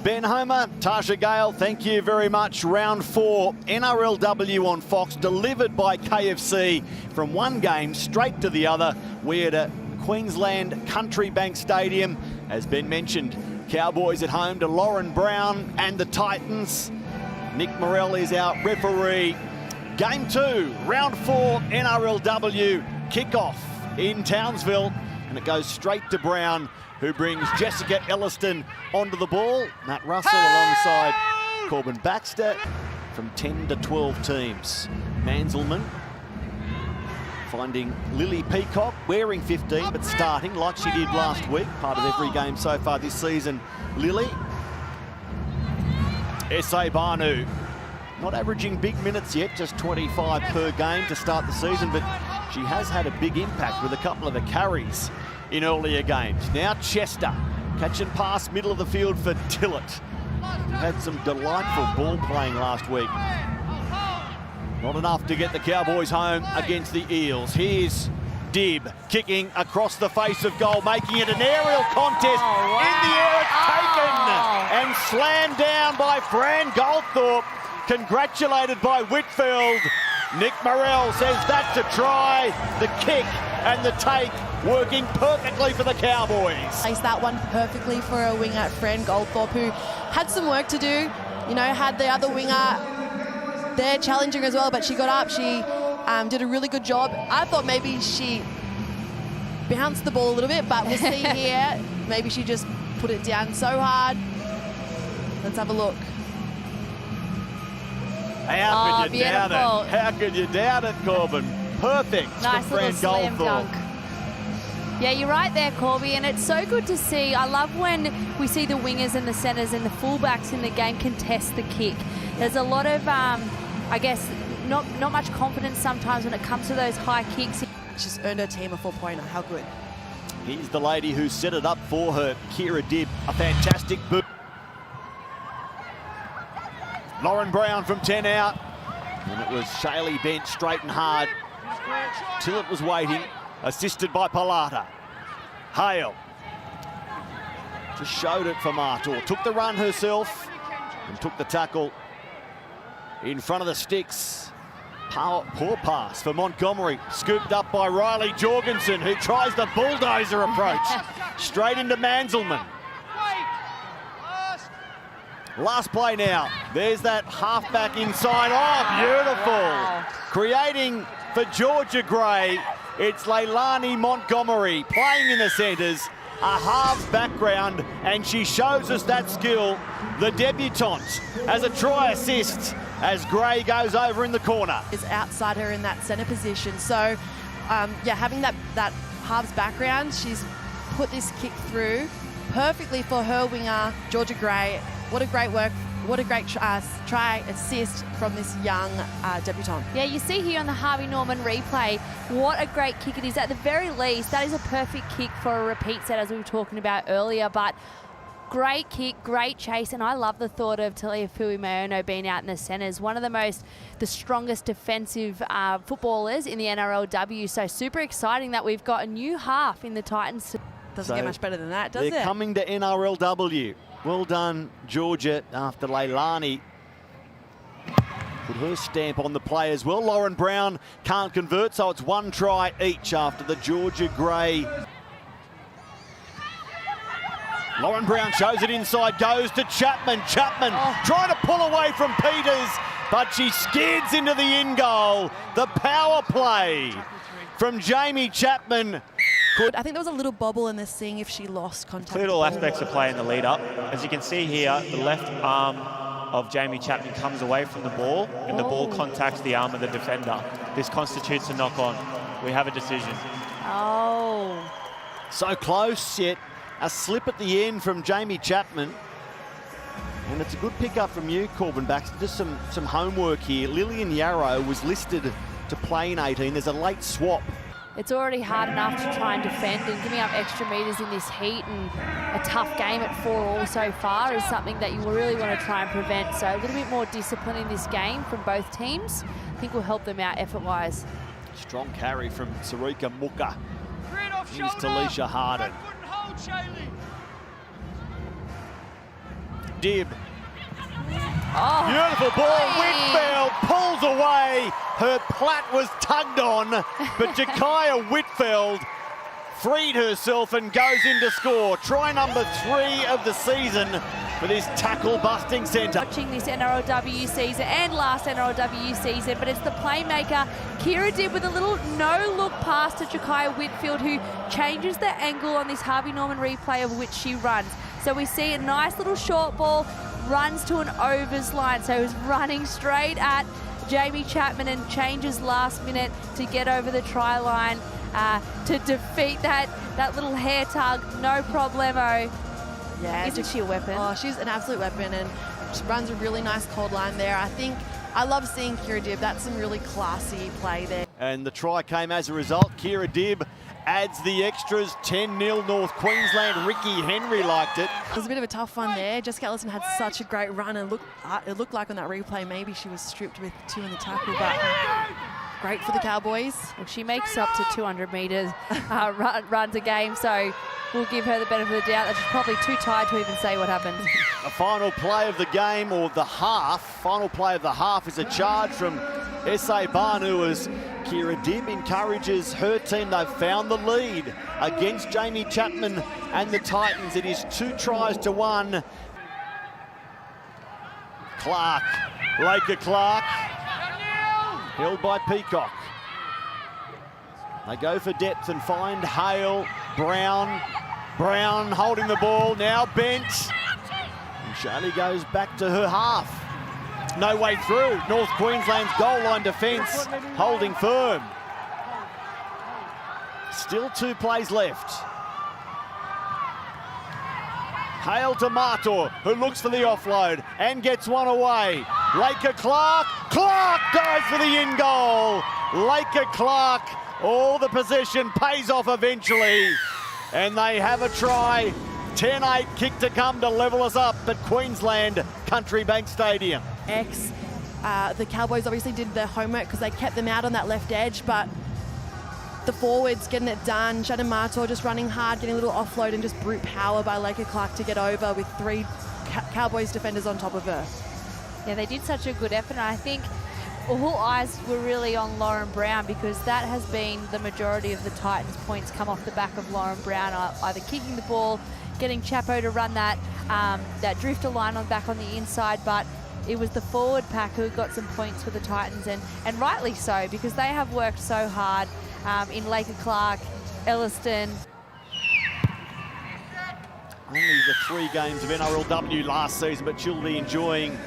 Ben Homer, Tasha Gale, thank you very much. Round 4, NRLW on Fox, delivered by KFC from one game straight to the other. We're at Queensland Country Bank Stadium. As Ben mentioned, Cowboys at home to Lauren Brown and the Titans. Nick Morrell is our referee. Game 2, round 4, NRLW kickoff in Townsville. And it goes straight to Brown, who brings Jessica Elliston onto the ball. Matt Russell alongside Corbin Baxter from 10 to 12 teams. Manzelmann finding Lily Peacock, wearing 15, but starting like she did last week. Part of every game so far this season, Lily. S.A. Banu, not averaging big minutes yet, just 25 per game to start the season, but she has had a big impact with a couple of the carries in earlier games. Now Chester, catch and pass middle of the field for Tillett. Had some delightful ball playing last week. Not enough to get the Cowboys home against the Eels. Here's Dibb kicking across the face of goal, making it an aerial contest. In the air, it's taken and slammed down by Fran Goldthorpe. Congratulated by Whitfield. Nick Morrell says that's a try. The kick and the take working perfectly for the Cowboys. Placed that one perfectly for a winger, Fran Goldthorpe, who had some work to do. You know, had the other winger there challenging as well, but she got up. She did a really good job. I thought maybe she bounced the ball a little bit, but we'll see here. Maybe she just put it down so hard. Let's have a look. How could you doubt it? How could you doubt it, Corbin? Perfect. Nice little slam dunk. Yeah, you're right there, Corby, and it's so good to see. I love when we see the wingers and the centres and the fullbacks in the game contest the kick. There's a lot of, I guess, not much confidence sometimes when it comes to those high kicks. She's earned her team a 4-pointer. How good. Here's the lady who set it up for her, Kira Dibb. A fantastic boot. Lauren Brown from 10 out. And it was Shaylee bent straight and hard. Tillett was waiting, assisted by Palata. Hale just showed it for Martor. Took the run herself and took the tackle in front of the sticks. Poor pass for Montgomery. Scooped up by Riley Jorgensen, who tries the bulldozer approach. Straight into Manzelmann. Last play now. There's that halfback inside. Oh, beautiful. Wow. Creating for Georgia Gray. It's Leilani Montgomery playing in the centres. A halves background, and she shows us that skill. The debutante has a try assist as Gray goes over in the corner. Is outside her in that centre position. So, yeah, having that halves background, she's put this kick through perfectly for her winger, Georgia Gray. What a great work. What a great try assist from this young debutante. Yeah, you see here on the Harvey Norman replay, what a great kick it is. At the very least, that is a perfect kick for a repeat set, as we were talking about earlier. But great kick, great chase, and I love the thought of Talia Fui-Mayono being out in the centres. One of the strongest defensive footballers in the NRLW. So super exciting that we've got a new half in the Titans. Doesn't get much better than that, does it? They're coming to NRLW. Well done, Georgia, after Leilani put her stamp on the play as well. Lauren Brown can't convert, so it's one try each after the Georgia Gray. Lauren Brown shows it inside, goes to Chapman. Chapman trying to pull away from Peters, but she skids into the in goal. The power play from Jamie Chapman. I think there was a little bobble in this, seeing if she lost contact. Cleared all aspects of play in the lead up. As you can see here, the left arm of Jamie Chapman comes away from the ball and the ball contacts the arm of the defender. This constitutes a knock-on. We have a decision. Oh. So close, yet a slip at the end from Jamie Chapman. And it's a good pick-up from you, Corbin Baxter. Just some homework here. Lillian Yarrow was listed to play in 18. There's a late swap. It's already hard enough to try and defend, and giving up extra metres in this heat and a tough game at 4-all so far is something that you really want to try and prevent. So a little bit more discipline in this game from both teams, I think will help them out effort-wise. Strong carry from Sarika Muka. Here's Talisha Harden. Dibb. Oh, Beautiful ball. Whitfield pulls away. Her plait was tugged on, but Jakaya Whitfield freed herself and goes in to score. Try number 3 of the season for this tackle-busting centre. Watching this NRLW season and last NRLW season, but it's the playmaker Kira Dibb with a little no-look pass to Jakaya Whitfield, who changes the angle on this Harvey Norman replay of which she runs. So we see a nice little short ball, runs to an overs line, so he's running straight at Jamie Chapman and changes last minute to get over the try line to defeat that little hair tug, no problemo. Yeah, Isn't she a weapon? Oh, she's an absolute weapon, and she runs a really nice cold line there. I love seeing Kira Dibb. That's some really classy play there. And the try came as a result. Kira Dibb adds the extras. 10-0 North Queensland. Ricky Henry liked it. It was a bit of a tough one there. Jessica Ellison had such a great run, and it looked like on that replay maybe she was stripped with 2 in the tackle, but great for the Cowboys. Well, she makes up to 200 metres runs a game, so we'll give her the benefit of the doubt that she's probably too tired to even say what happened. A final play of the game, or the half. Final play of the half is a charge from S.A. Banu as Kira Dibb encourages her team. They've found the lead against Jamie Chapman and the Titans. It is 2 tries to 1. Clark, Laker Clark, held by Peacock. They go for depth and find Hale, Brown holding the ball, now bent. And Shirley goes back to her half. No way through. North Queensland's goal line defence holding firm. Still 2 plays left. Hale to Martor, who looks for the offload and gets one away. Laker Clark goes for the in goal. Laker Clark, all the possession pays off eventually. And they have a try. 10-8 kick to come to level us up at Queensland Country Bank Stadium. The Cowboys obviously did their homework because they kept them out on that left edge, but the forwards getting it done. Shannon Martor just running hard, getting a little offload, and just brute power by Laker Clark to get over with 3 Cowboys defenders on top of her. Yeah, they did such a good effort, and I think all eyes were really on Lauren Brown, because that has been the majority of the Titans' points come off the back of Lauren Brown, either kicking the ball, getting Chapo to run that drifter line back on the inside, but it was the forward pack who got some points for the Titans, and rightly so, because they have worked so hard in Laker Clark, Elliston. Only the 3 games of NRLW last season, but she'll be enjoying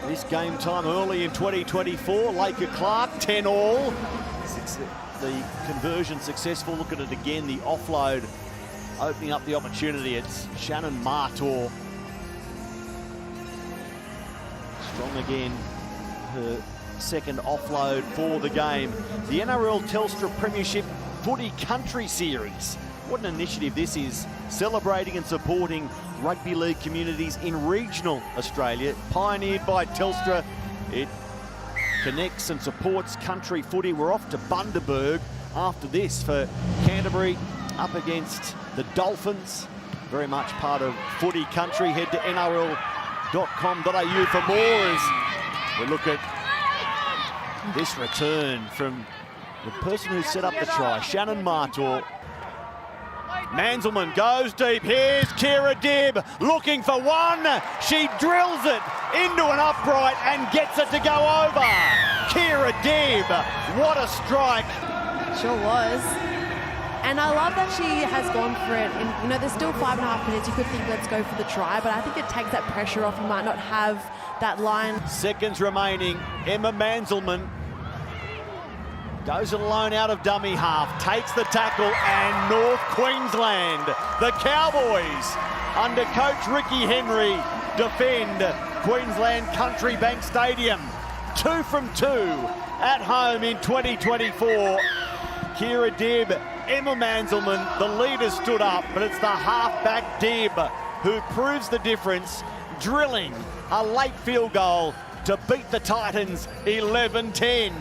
this game time early in 2024. Laker Clark, 10-all. The conversion successful. Look at it again, the offload opening up the opportunity. It's Shannon Martor. Strong again, her second offload for the game. The NRL Telstra Premiership Footy Country Series. What an initiative this is, celebrating and supporting rugby league communities in regional Australia. Pioneered by Telstra, it connects and supports country footy. We're off to Bundaberg after this for Canterbury up against the Dolphins. Very much part of footy country. Head to nrl.com.au for more as we look at this return from the person who set up the try, Shannon Martor. Manzelmann goes deep. Here's Kira Dibb looking for one. She drills it into an upright and gets it to go over. Kira Dibb, what a strike. Sure was. And I love that she has gone for it. And, you know, there's still 5.5 minutes. You could think, let's go for the try, but I think it takes that pressure off. You might not have that line. Seconds remaining. Emma Manzelmann goes it alone out of dummy half, takes the tackle, and North Queensland, the Cowboys, under coach Ricky Henry, defend Queensland Country Bank Stadium. 2 from 2 at home in 2024. Kira Dibb, Emma Manzelmann, the leaders stood up, but it's the halfback Dibb who proves the difference, drilling a late field goal to beat the Titans 11-10.